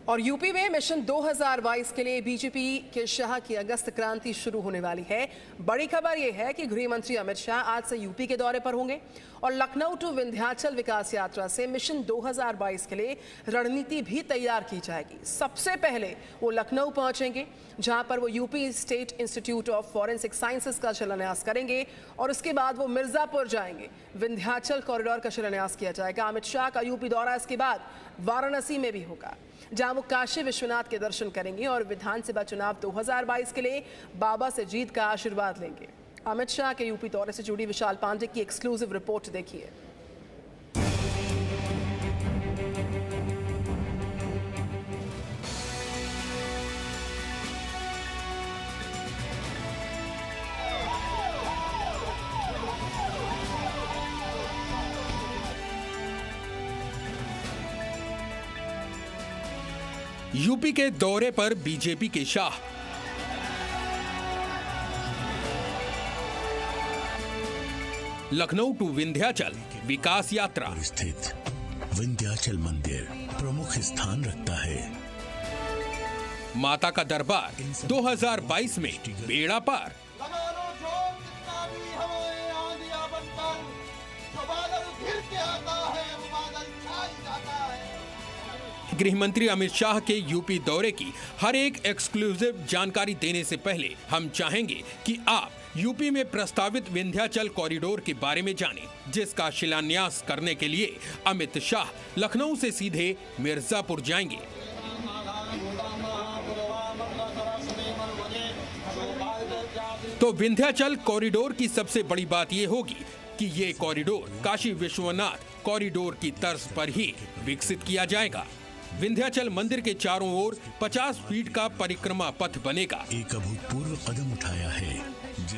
और यूपी में मिशन 2022 के लिए बीजेपी के शाह की अगस्त क्रांति शुरू होने वाली है। बड़ी खबर यह है कि गृह मंत्री अमित शाह आज से यूपी के दौरे पर होंगे और लखनऊ टू विंध्याचल विकास यात्रा से मिशन 2022 के लिए रणनीति भी तैयार की जाएगी। सबसे पहले वो लखनऊ पहुंचेंगे, जहां पर वो UP state institute of forensic sciences का शिलान्यास करेंगे और उसके बाद वो मिर्जापुर जाएंगे। विंध्याचल कॉरिडोर का शिलान्यास किया जाएगा। अमित शाह का यूपी दौरा इसके बाद वाराणसी में भी होगा, जहां वो काशी विश्वनाथ के दर्शन करेंगे और विधानसभा चुनाव 2022 के लिए बाबा से जीत का आशीर्वाद लेंगे। अमित शाह के यूपी दौरे से जुड़ी विशाल पांडे की एक्सक्लूसिव रिपोर्ट देखिए। यूपी के दौरे पर बीजेपी के शाह। लखनऊ टू विंध्याचल विकास यात्रा। स्थित विंध्याचल मंदिर प्रमुख स्थान रखता है। माता का दरबार 2022 में बेड़ा पार। गृह मंत्री अमित शाह के यूपी दौरे की हर एक एक्सक्लूसिव जानकारी देने से पहले हम चाहेंगे कि आप यूपी में प्रस्तावित विंध्याचल कॉरिडोर के बारे में जानें, जिसका शिलान्यास करने के लिए अमित शाह लखनऊ से सीधे मिर्जापुर जाएंगे। तो विंध्याचल कॉरिडोर की सबसे बड़ी बात यह होगी कि ये कॉरिडोर काशी विश्वनाथ कॉरिडोर की तर्ज पर ही विकसित किया जाएगा। विंध्याचल मंदिर के चारों ओर 50 फीट का परिक्रमा पथ बनेगा। एक अभूतपूर्व कदम उठाया है।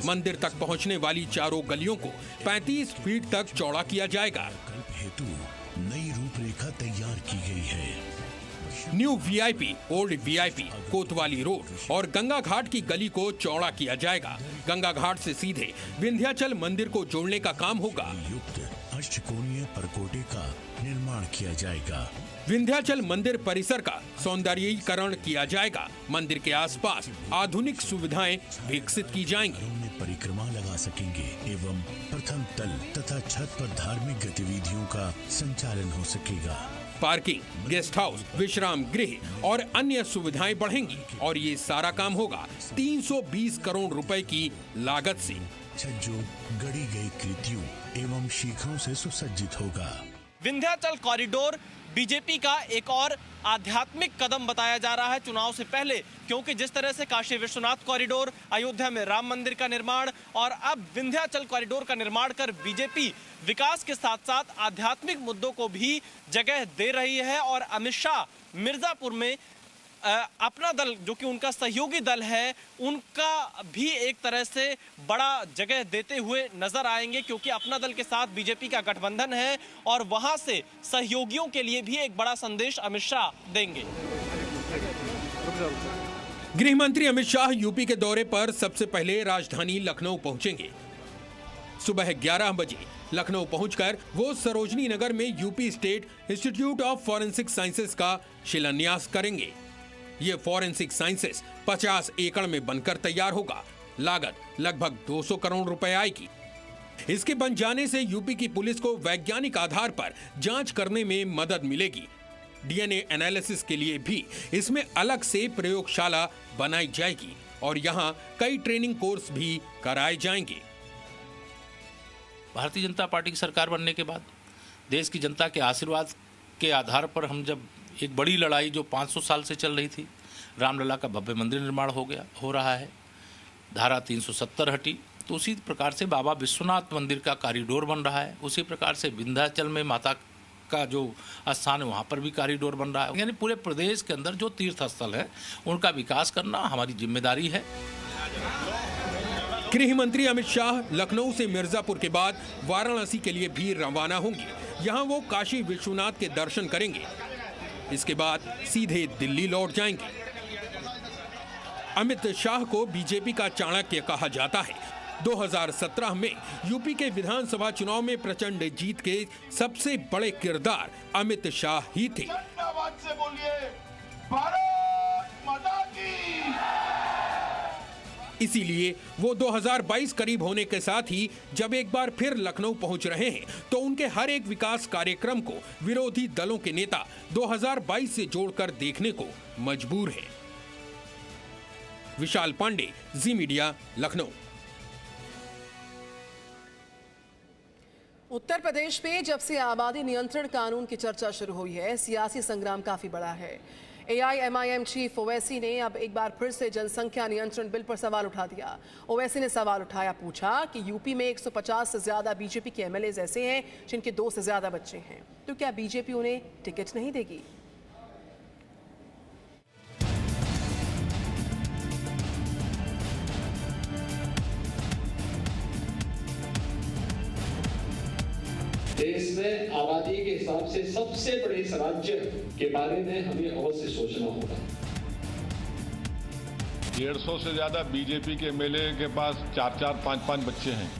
मंदिर तक पहुंचने वाली चारों गलियों को 35 फीट तक चौड़ा किया जाएगा। कल्प हेतु नई रूपरेखा तैयार की गई है। न्यू वीआईपी, ओल्ड वीआईपी, कोतवाली रोड और गंगा घाट की गली को चौड़ा किया जाएगा। गंगा घाट से सीधे विंध्याचल मंदिर को जोड़ने का काम होगा। युक्त अष्टकोणीय परकोटे का निर्माण किया जाएगा। विंध्याचल मंदिर परिसर का सौंदर्यीकरण किया जाएगा। मंदिर के आसपास आधुनिक सुविधाएं विकसित की जाएंगी। उनमें परिक्रमा लगा सकेंगे एवं प्रथम तल तथा छत पर धार्मिक गतिविधियों का संचालन हो सकेगा। पार्किंग, गेस्ट हाउस, विश्राम गृह और अन्य सुविधाएं बढ़ेंगी और ये सारा काम होगा 320 करोड़ रुपए की लागत से। छज्जों गढ़ी गई कृतियों एवं शिखरों से सुसज्जित होगा। विंध्याचल कॉरिडोर बीजेपी का एक और आध्यात्मिक कदम बताया जा रहा है चुनाव से पहले, क्योंकि जिस तरह से काशी विश्वनाथ कॉरिडोर, अयोध्या में राम मंदिर का निर्माण और अब विंध्याचल कॉरिडोर का निर्माण कर बीजेपी विकास के साथ साथ आध्यात्मिक मुद्दों को भी जगह दे रही है। और अमित शाह मिर्जापुर में अपना दल, जो कि उनका सहयोगी दल है, उनका भी एक तरह से बड़ा जगह देते हुए नजर आएंगे, क्योंकि अपना दल के साथ बीजेपी का गठबंधन है और वहां से सहयोगियों के लिए भी एक बड़ा संदेश अमित शाह देंगे। गृह मंत्री अमित शाह यूपी के दौरे पर सबसे पहले राजधानी लखनऊ पहुंचेंगे। सुबह 11 बजे लखनऊ पहुंचकर वो सरोजनी नगर में UP state institute of forensic sciences का शिलान्यास करेंगे। ये फॉरेंसिक साइंसेस 50 एकड़ में बनकर तैयार होगा। लागत लगभग 200 करोड़ रुपए आएगी। इसके बन जाने से यूपी की पुलिस को वैज्ञानिक आधार पर जांच करने में मदद मिलेगी। डीएनए एनालिसिस के लिए भी इसमें अलग से प्रयोगशाला बनाई जाएगी और यहाँ कई ट्रेनिंग कोर्स भी कराए जाएंगे। भारतीय जनता पार्टी की सरकार बनने के बाद देश की जनता के आशीर्वाद के आधार पर हम जब एक बड़ी लड़ाई जो 500 साल से चल रही थी, रामलला का भव्य मंदिर निर्माण हो रहा है, धारा 370 हटी, तो उसी प्रकार से बाबा विश्वनाथ मंदिर का कॉरिडोर बन रहा है। उसी प्रकार से विंध्याचल में माता का जो स्थान है वहाँ पर भी कॉरिडोर बन रहा है। यानी पूरे प्रदेश के अंदर जो तीर्थ स्थल है उनका विकास करना हमारी जिम्मेदारी है। गृह मंत्री अमित शाह लखनऊ से मिर्जापुर के बाद वाराणसी के लिए भी रवाना होंगे। यहाँ वो काशी विश्वनाथ के दर्शन करेंगे। इसके बाद सीधे दिल्ली लौट जाएंगे। अमित शाह को बीजेपी का चाणक्य कहा जाता है। 2017 में यूपी के विधानसभा चुनाव में प्रचंड जीत के सबसे बड़े किरदार अमित शाह ही थे। इसीलिए वो 2022 करीब होने के साथ ही जब एक बार फिर लखनऊ पहुंच रहे हैं तो उनके हर एक विकास कार्यक्रम को विरोधी दलों के नेता 2022 से जोड़कर देखने को मजबूर हैं। विशाल पांडे, जी मीडिया, लखनऊ। उत्तर प्रदेश में जब से आबादी नियंत्रण कानून की चर्चा शुरू हुई है, सियासी संग्राम काफी बड़ा है। AIMIM चीफ ओवैसी ने अब एक बार फिर से जनसंख्या नियंत्रण बिल पर सवाल उठा दिया। ओवैसी ने सवाल उठाया, पूछा कि यूपी में 150 से ज्यादा बीजेपी के MLAs ऐसे हैं जिनके 2 से ज्यादा बच्चे हैं, तो क्या बीजेपी उन्हें टिकट नहीं देगी? देश में आबादी के हिसाब से सबसे बड़े इस राज्य के बारे में हमें अवश्य सोचना होगा। 150 से ज्यादा बीजेपी के MLA के पास 4-4, 5-5 बच्चे हैं।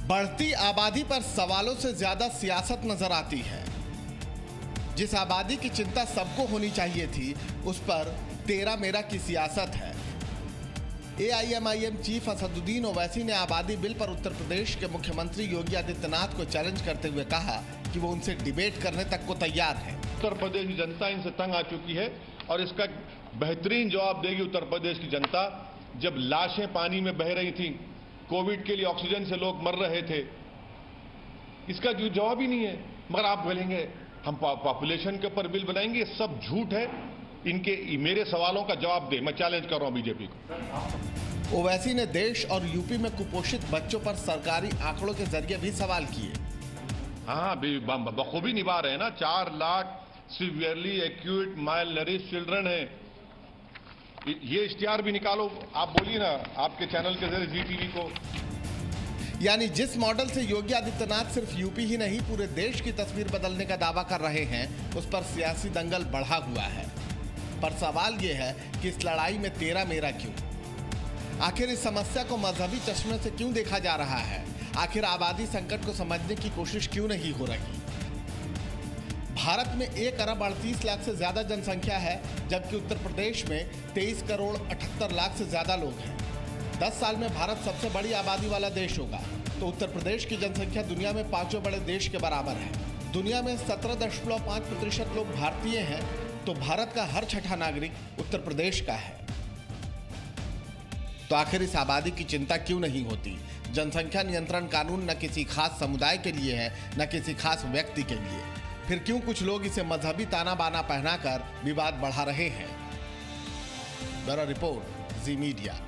बढ़ती आबादी पर सवालों से ज्यादा सियासत नजर आती है। जिस आबादी की चिंता सबको होनी चाहिए थी, उस पर तेरा मेरा की सियासत है। AIMIM चीफ असदुद्दीन ओवैसी ने आबादी बिल पर उत्तर प्रदेश के मुख्यमंत्री योगी आदित्यनाथ को चैलेंज करते हुए कहा कि वो उनसे डिबेट करने तक को तैयार है। उत्तर प्रदेश की जनता इनसे तंग आ चुकी है और इसका बेहतरीन जवाब देगी उत्तर प्रदेश की जनता। जब लाशें पानी में बह रही थी, कोविड के लिए ऑक्सीजन से लोग मर रहे थे, इसका जवाब ही नहीं है। मगर आप बोलेंगे हम पॉपुलेशन के ऊपर बिल बनाएंगे, ये सब झूठ है। इनके मेरे सवालों का जवाब दे, मैं चैलेंज कर रहा हूं बीजेपी को। ओवैसी ने देश और यूपी में कुपोषित बच्चों पर सरकारी आंकड़ों के जरिए भी सवाल किए। हाँ, बखूबी निभा रहे हैं ना। 4 lakh severely acute mile nourish children है। ये इश्तिहार भी निकालो, आप बोलिए ना आपके चैनल के जरिए ZTV को। यानी जिस मॉडल से योगी आदित्यनाथ सिर्फ यूपी ही नहीं पूरे देश की तस्वीर बदलने का दावा कर रहे हैं, उस पर सियासी दंगल बढ़ा हुआ है। पर सवाल यह है कि इस लड़ाई में तेरा मेरा क्यों? आखिर इस समस्या को मजहबी चश्मे से क्यों देखा जा रहा है? आखिर आबादी संकट को समझने की कोशिश क्यों नहीं हो रही? भारत में 1 अरब 38 लाख से ज्यादा जनसंख्या है, जबकि उत्तर प्रदेश में 23 करोड़ 78 लाख से ज्यादा लोग हैं। 10 साल में भारत सबसे बड़ी आबादी वाला देश होगा, तो उत्तर प्रदेश की जनसंख्या दुनिया में 5वें बड़े देश के बराबर है। दुनिया में 17.5% लोग भारतीय हैं, तो भारत का हर 6ठा नागरिक उत्तर प्रदेश का है। तो आखिर इस आबादी की चिंता क्यों नहीं होती? जनसंख्या नियंत्रण कानून न किसी खास समुदाय के लिए है, न किसी खास व्यक्ति के लिए। फिर क्यों कुछ लोग इसे मजहबी ताना बाना पहनाकर विवाद बढ़ा रहे हैं? Bureau report, ji media.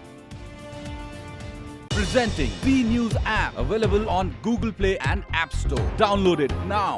Presenting B News app, available on Google Play and App Store. Download it now.